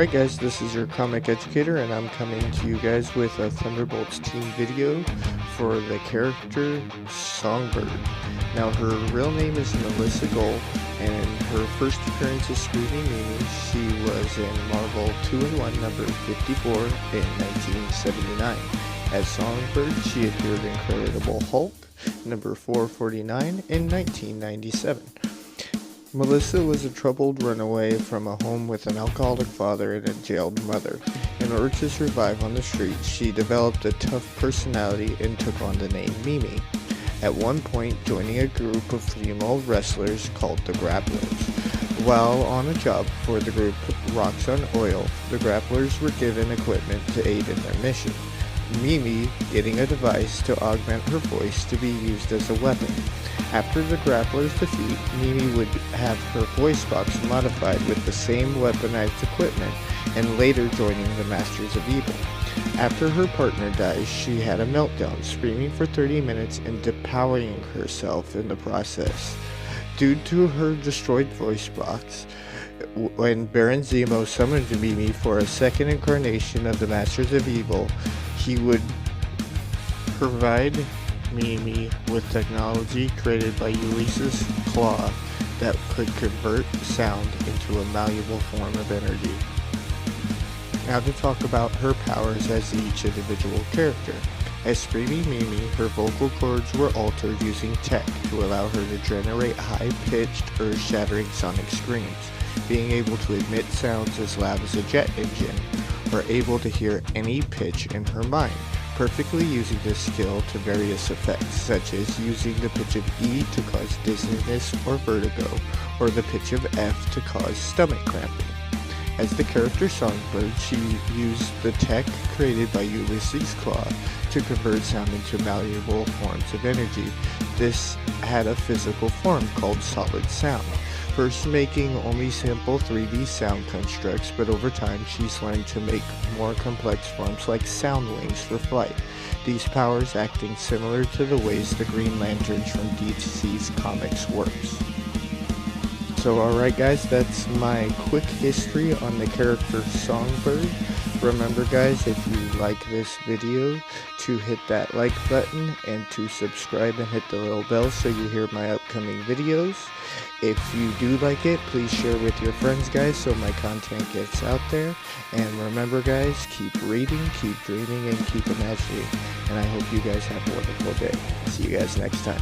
Alright guys, this is your comic educator and I'm coming to you guys with a Thunderbolts team video for the character Songbird. Now her real name is Melissa Gold, and in her first appearance as Screaming Mimi, she was in Marvel 2-in-1 number 54 in 1979. As Songbird, she appeared in Incredible Hulk number 449 in 1997. Melissa was a troubled runaway from a home with an alcoholic father and a jailed mother. In order to survive on the streets, she developed a tough personality and took on the name Mimi, at one point joining a group of female wrestlers called the Grapplers. While on a job for the group Rocks on Oil, the Grapplers were given equipment to aid in their mission, Mimi getting a device to augment her voice to be used as a weapon. After the Grapplers' defeat, Mimi would have her voice box modified with the same weaponized equipment, and later joining the Masters of Evil. After her partner dies, she had a meltdown, screaming for 30 minutes and depowering herself in the process. Due to her destroyed voice box, when Baron Zemo summoned Mimi for a second incarnation of the Masters of Evil, he would provide Mimi with technology created by Ulise's claw that could convert sound into a malleable form of energy. Now to talk about her powers as each individual character. As Screaming Mimi, her vocal cords were altered using tech to allow her to generate high-pitched, earth-shattering sonic screams, being able to emit sounds as loud as a jet engine, or able to hear any pitch in her mind, perfectly using this skill to various effects, such as using the pitch of E to cause dizziness or vertigo, or the pitch of F to cause stomach cramping. As the character Songbird, she used the tech created by Ulysses' Claw to convert sound into malleable forms of energy. This had a physical form called solid sound, first making only simple 3D sound constructs, but over time she's learned to make more complex forms like sound wings for flight, these powers acting similar to the ways the Green Lanterns from DC's comics works. So alright guys, that's my quick history on the character Songbird. Remember guys, if you like this video, to hit that like button and to subscribe and hit the little bell so you hear my upcoming videos. If you do like it, please share with your friends guys so my content gets out there. And remember guys, keep reading, keep dreaming, and keep imagining. And I hope you guys have a wonderful day. See you guys next time.